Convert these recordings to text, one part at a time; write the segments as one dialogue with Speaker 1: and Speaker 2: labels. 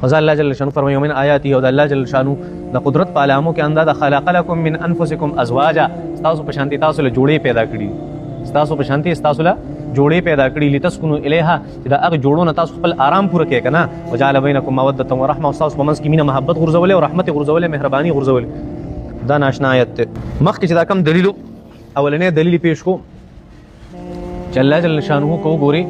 Speaker 1: خدا الله جل شانو فرمایي من آیاته او د الله جل شانو د قدرت په علامو کې انداز خلق لكم من انفسکم ازواجا تاسو په شانتي تاسو له جوړې پیدا کړي تاسو په شانتي تاسو له جوړې پیدا کړي لتسكنوا الیها چې دا هغه جوړونه تاسو خپل آرام پوره کې کنه وجعل بینکم موده و رحمه او تاسو په منځ کې مینه محبت غرزولې او رحمت غرزولې مهرباني غرزولې دا ناشنا آیت مخکې چې دا کم دلیل اولنې دلیل پیش کو چې الله جل شانو کو ګوري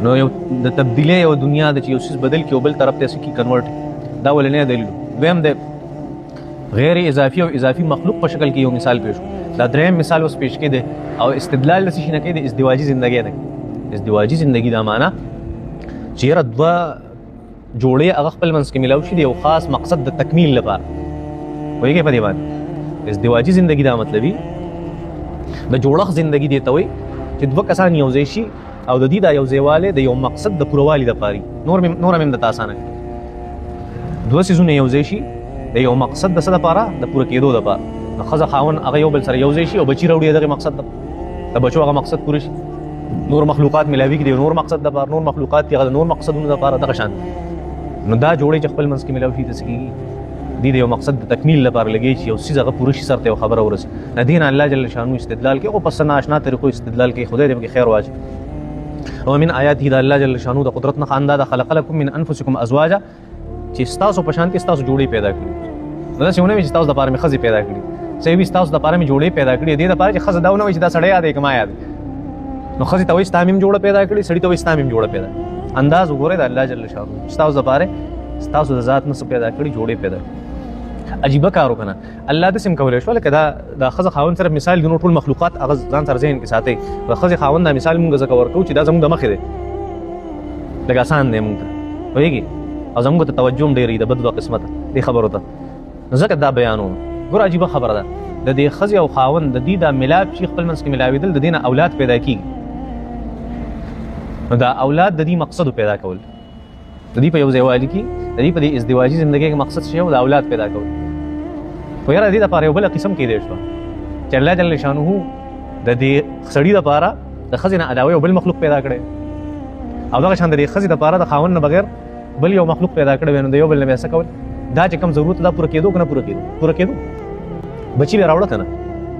Speaker 1: نو یو د تبدیلی او دنیا د چې یو څه بدل کې او بل طرف ته سکی کنورټ دا ولنې دلیل دویم د غیر اضافي او اضافي مخلوق په شکل کې یو مثال پیش دا دریم مثال اوس پیش کې دی او استدلال لسی نه کې د ازدواجی ژوندۍ ده ازدواجی ژوندۍ دا معنا چې ردوا جوړې هغه خپل منځ کې ملاو شي دی یو خاص مقصد د تکمیل لپاره وایي په دې باندې ازدواجی ژوندۍ دا مطلبي د جوړخ ژوندۍ دی ته وایي چې دوه کسان یو ځای شي او د دې دا یو ځایواله د یو مقصد د پوروالي د پاري نور هم د تاسانه دوه سيزونه یو ځای شي د یو مقصد د څه لپاره د پوره کېدو لپاره نو خزه خاون هغه یو بل سره یو ځای شي او بچی راوړي دغه مقصد د بچو هغه مقصد پوره شي نور مخلوقات ملاوي کې نور مقصد د لپاره نور مخلوقات هغه نور مقصدونه لپاره دغه شان نو دا جوړې چې خپل منځ کې ملاوي دي تسکي د یو مقصد د تکمیل لپاره لګي چې یو څه هغه پوره شي سره یو خبره ورس ندین الله جل شانو استدلال کې او پس ناشنا طریقو استدلال کې خدای دې خیر واچي ومن آیاته د الله جل شانو د قدرت نه خندا د خلق لكم من انفسکم ازواجا چې تاسو په شان کې تاسو جوړې پیدا کړې دا څنګه چې تاسو د پاره مې خزي پیدا کړې سې وي تاسو د پاره مې جوړې پیدا کړې دې د پاره چې خزه داونه وي چې دا سړی یاد کما یاد نو خزي ته وي ستامیم جوړه پیدا کړې سړی ته وي ستامیم جوړه پیدا انداز وګوره د الله جل شانو تاسو د پاره تاسو د ذات نه پیدا کړې جوړې پیدا عجیب کارو کنه الله د سم کولای شو لکه دا خزه خاون سره مثال د ټول مخلوقات اغه ځان تر ذهن کې ساتي د خزه خاون دا مثال مونږ زکه ورکو چې دا زموږ د مخې دی لکه آسان دی مونږ ته وایي او زموږ ته توجه ډېری د بدو قسمت دی خبرو ته زکه دا بیانو ګور عجیب خبره ده د دې خزه او خاون د دې د ملاب شي خپل منځ کې ملاویدل د دینه اولاد پیدا کیږي نو دا اولاد د دې مقصد پیدا کول د دې په یو ځای والي کې د دې په ازدواجی ژوندۍ کې مقصد شی او د اولاد پیدا کول خو یاره دې لپاره یو بل قسم کې دی شو چې الله جل شانه د دې سړي لپاره د خزینه علاوه یو بل مخلوق پیدا کړي او دغه شان د دې خزې لپاره د خاون نه بغیر بل یو مخلوق پیدا کړي نو د یو بل نه څه کول دا چې کوم ضرورت دا پوره کېدو کنه پوره کېدو بچی به راوړل کنه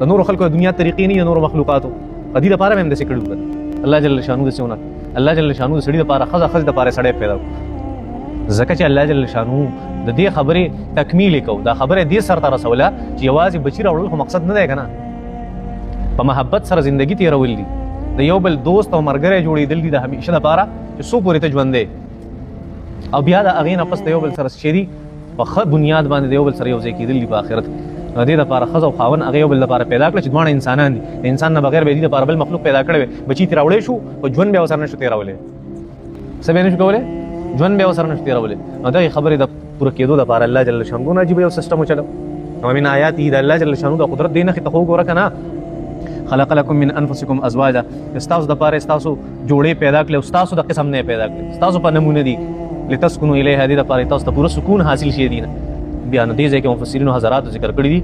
Speaker 1: د نور خلکو د دنیا طریقې نه نور مخلوقاتو د دې لپاره هم د څه کړو الله جل شانه د سونه الله جل شانه د سړي لپاره خزه لپاره سړی پیدا زکه چې الله جل شانه د دې خبرې تکمیل کو دا خبره دې سره تر رسوله چې یوازې بچی راوړل خو مقصد نه دی کنه په محبت سره ژوندۍ تیرول دي د یو بل دوست او مرګره جوړېدل دي د همیشه لپاره چې سو پورې ته ژوند دی او بیا د اغې نه پس د یو بل سره شری په خ بنیاد باندې د یو بل سره یو ځای کېدل دي په آخرت د دې لپاره خزه او خاون هغه یو بل لپاره پیدا کړل چې دوه انسانان دي د انسان نه بغیر به دې لپاره بل مخلوق پیدا کړي بچی تیراولې شو او ژوند به وسره نشو تیراولې څه به نشو کولای ژوند به وسره نشو تیراولې نو دا خبره د پوره کېدو لپاره الله جل شانه عجیب یو سیستم وچلو او من آیاته د الله جل شانه د قدرت دینه کې تخو ګور کنه خلق لكم من انفسکم ازواجا استاسو د پاره استاسو جوړې پیدا کړل استاسو د قسم نه پیدا کړل استاسو په نمونه دي لتسكنوا الیها د پاره تاسو ته پوره سکون حاصل شي دینه بیا نه دي ځکه مفسرین حضرات ذکر کړی دي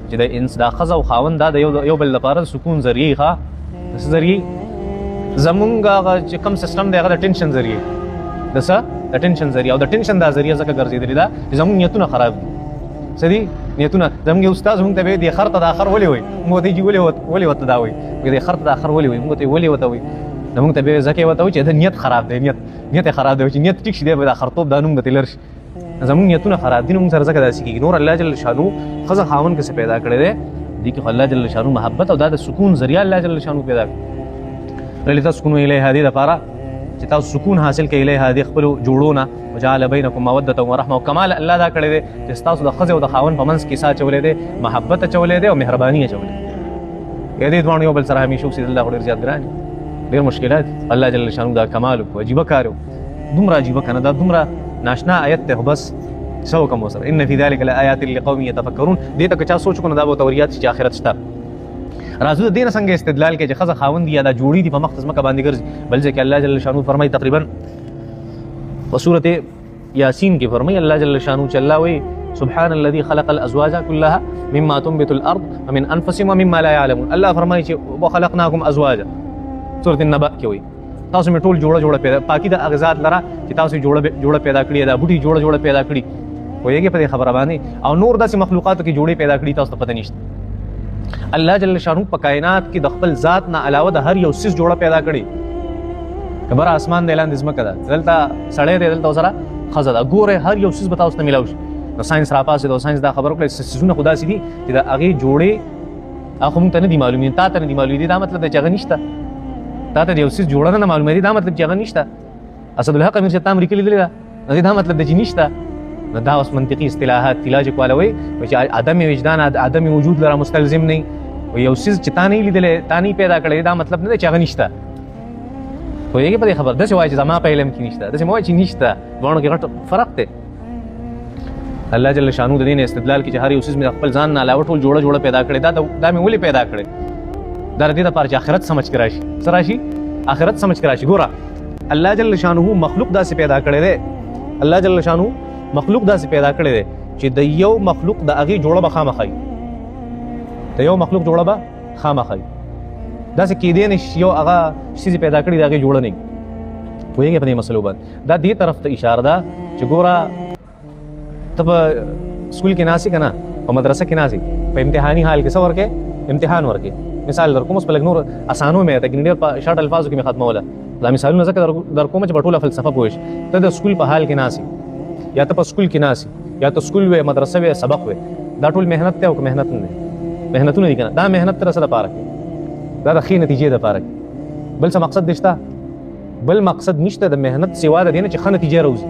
Speaker 1: چې د انس د خزه او خاون دا د یو بل لپاره سکون ذریعہ ښه ذریعہ زمونږه چې کوم سیستم دی هغه د ټینشن ذریعہ د څه د ټینشن ذریعہ او د ټینشن دا ذریعہ ځکه ګرځېدلی دا چې زموږ نیتونه خراب دي څه دي نیتونه زموږ استاد موږ ته وایي د خر ته د اخر ولې وایي موږ ته ولې ورته دا وایي د خر ته د اخر ولې وایي موږ ته ولې ورته وایي موږ ته به ځکه ورته وایي چې د نیت خراب دی نیت خراب دی چې نیت ټیک شي دی د خرطوب دا نوم به تلر شي زموږ نیتونه خراب دي نو موږ سره ځکه داسې کېږي نور الله جل شانو خزه خاون کې پیدا کړی دی دي کې الله جل شانو محبت او دا د سکون ذریعہ الله جل شانو پیدا کړی لتسكنوا الیها دې لپاره چې تاسو سکون حاصل کړئ الیها دې خپل جوړونه وجعل بینکم موده و رحمه او کمال الله دا کړی دی چې تاسو د خزه او د خاون په منځ کې سات چولې دی محبت چولې دی او مهرباني چولې دی دې دوه یو بل سره همیشه اوسې الله ډېر زیات ګران ډېر مشکلات الله جل شانو دا کمال او عجیب کارو دومره عجیب کنه دا دومره ناشنا آیت ته بس سو کوم سره ان فی ذلک لآیات لقوم یتفکرون دې ته چا سوچ کو نه دا به توریات چې آخرت شته راځو د دین څنګه استدلال کې چې خزه خاوند دی یا دا جوړی دی په مختص مکه باندې ګرځي بل ځکه الله جل شانو فرمایي تقریبا په سورته یاسین کې فرمایي الله جل شانو چې الله وی سبحان الذي خلق الازواج كلها مما تنبت الارض ومن انفسهم ومما لا يعلمون الله فرمایي چې وخلقناكم ازواجا سورته النبأ کې وی تاسو مې ټول جوړه پیدا پاکي د اغزاد لره چې تاسو جوړه پیدا کړی دا بوټي جوړه پیدا کړی وایي په دې خبره باندې او نور داسې مخلوقاتو کې جوړې پیدا کړی تاسو ته پته نشته الله جل شانو په کائنات کې د خپل ذات نه علاوه د هر یو سیس جوړه پیدا کړی کبر اسمان د اعلان د ځمکه ده دلته سړی دی دلته سره خزه ده ګوره هر یو سیس به تاسو ته ملاوي نو ساينس راپاسې د ساينس دا خبرو کړي سيزونه خدا سي دي چې دا هغه جوړې هغه مونږ ته نه دي معلومي تا ته نه دي معلومي دا مطلب د چغه نشته تا ته یو سیس جوړه نه معلومه دي دا مطلب چغه نشته اسد الحق امیر چې تام لیکلی دی دا مطلب د جی نشته نو دا اوس منطقي اصطلاحات تلاج کولوي چې عدم وجدان عدم وجود لره مستلزم نه وي یو سیس چې تا نه لیدل تا نه پیدا کړی دا مطلب نه چغه نشته وایي په خبر د څه وایي چې زما په علم کې نشته د څه وایي چې نشته دوه کې غټ فرق دی الله جل شانو د دین استدلال کې چې هر یو سیس مې خپل ځان نه علاوه ټول جوړه پیدا کړی دا مې ولې پیدا کړی دا د دې لپاره چې آخرت سمجھ کې راشي سره راشي آخرت سمجھ کې راشي ګوره الله جل شانو مخلوق داسې پیدا کړی دی الله جل شانو مخلوق داسې پیدا کړی دی چې د یو مخلوق د هغې جوړه به خامخایي د یو مخلوق جوړه به خامخایي داسې کېدی نه شي یو هغه څیز پیدا کړي د هغې جوړه نه پوهېږې په دې مسلو باندې دا دې طرف ته اشاره ده چې ګوره ته په سکول کې ناسې که نه په مدرسه کې ناسې په امتحاني حال کې څه ورکې امتحان ورکې مثال در کوم اوس په لږ نور اسانو مې ته ډېر په شارټ الفاظو کې مې ختموله دا مثالونه ځکه در کوم چې په ټوله فلسفه پوه شي ته د سکول په حال کې ناسې یا ته په سکول کې ناسې یا ته سکول وې مدرسه وې سبق وې دا ټول محنت دی او که محنت نه دی محنتونه دي که نه دا محنت تر څه دپاره کوي دا د ښې نتیجې دپاره کوي بل څه مقصد دی شته بل مقصد نشته د محنت سوا د دې نه چې ښه نتیجه راوځي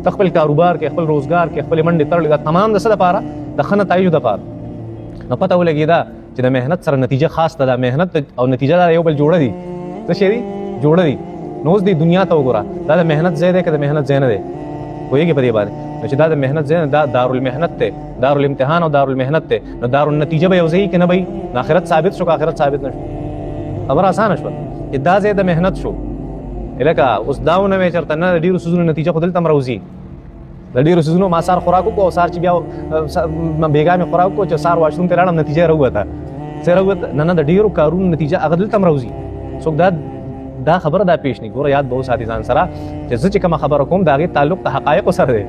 Speaker 1: ته خپل کاروبار کې خپل روزګار کې خپلې منډې تړلې دا تمام د څه دپاره د ښه نتایجو دپاره نو پته ولګېده چې د محنت سره نتیجه خاص ته ده محنت او نتیجه دا یو بل جوړه دي څه شی دي جوړه دي نو اوس دې دنیا ته وګوره دا د محنت ځای دی که د محنت ځای نه دی پوهېږې په دې باندې نو چې دا د محنت ځای نه دا دارالمحنت دی دارالامتحان او دارالمحنت دی نو دارالنتیجه به یو ځای که نه وي نو آخرت ثابت شو که آخرت ثابت نه شو خبره اسانه شوه چې دا ځای د محنت شو لکه اوس دا ونه وی چېرته نه د ډېرو څیزونو نتیجه خو دلته هم راوځي د ډېرو څیزونو ما سار خوراک وکړو او سار چې بیا بېګا مې خوراک وکړو چې سار واشروم ته لاړم نتیجه یې راووته څه راووته نه د ډېرو کارونو نتیجه هغه دلته هم راوځي څوک دا خبره دا پیش نه ګوره یاد به وساتي ځان سره چې زه چې کومه خبره کوم د هغې تعلق د حقایقو سره دی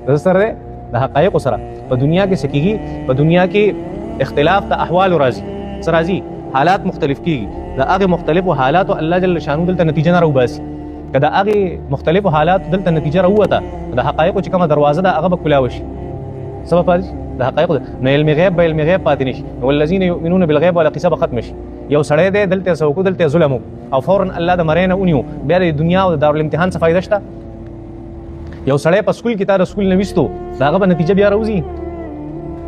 Speaker 1: د سره دی د حقایقو سره په دنیا کې څه کېږي په دنیا کې اختلاف د احوالو راځي څه راځي حالات مختلف کېږي د هغې مختلفو حالاتو الله جل شانو دلته نتیجه نه راوباسي که د هغې مختلفو حالاتو دلته نتیجه راووته د حقایقو چې کومه دروازه ده هغه به کلاوه شي څه به پاتې شي د حقایقو نو علم غیب به علم غیب پاتې نه شي والذین یؤمنون بالغیب والا قصه به ختم شي یو سړی دی دلته څه وکړو دلته ظلم او فورا الله د مرۍ نه ونیو بیا د دنیا او د دارالامتحان څه فایده شته یو سړی په سکول کې تا د سکول نه ویستو د هغه به نتیجه بیا راوځي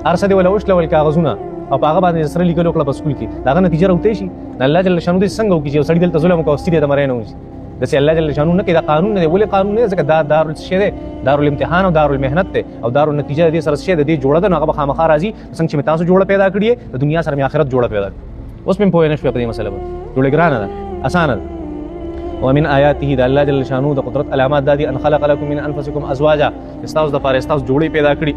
Speaker 1: هر څه دې وله وشلول کاغذونه او په هغه باندې سره لیکل وکړه په سکول کې د هغه نتیجه راوتی شي الله جل شانو دې څنګه وکړي چې یو سړي دلته ظلم وکړي او ستې د مرۍ نه ونیسي داسې الله جل شانو نه کوي دا قانون نه دی ولې قانون نه دی ځکه دا دارالشی دی دارالامتحان او دارالمحنت دی او دارالنتیجه د دې سره څه شی د دې جوړه ده نو هغه به خامخا راځي څنګه چې مې تاسو جوړه پیدا کړې د دنیا سره مې آخرت جوړه پیدا کړې اوس مې پوه نه شوې په دې مسله باندې جوړه ګرانه ده اسانه ده ومن آیاته د الله جل شانو د قدرت علامات دا دي ان خلق لكم من انفسكم ازواجا استاذ د پاره استاذ جوړې پیدا کړې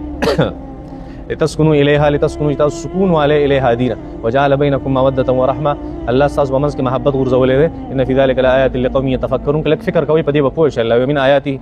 Speaker 1: لتسكنوا اليها لتسكنوا تاسو سکون والے اليها دينا وجعل بينكم موده ورحمه الله استاذ ومنس کې محبت غرزولې ده ان في ذلك لآيات لقوم يتفكرون کله فکر کوي په دې په پوه شي الله ومن آیاته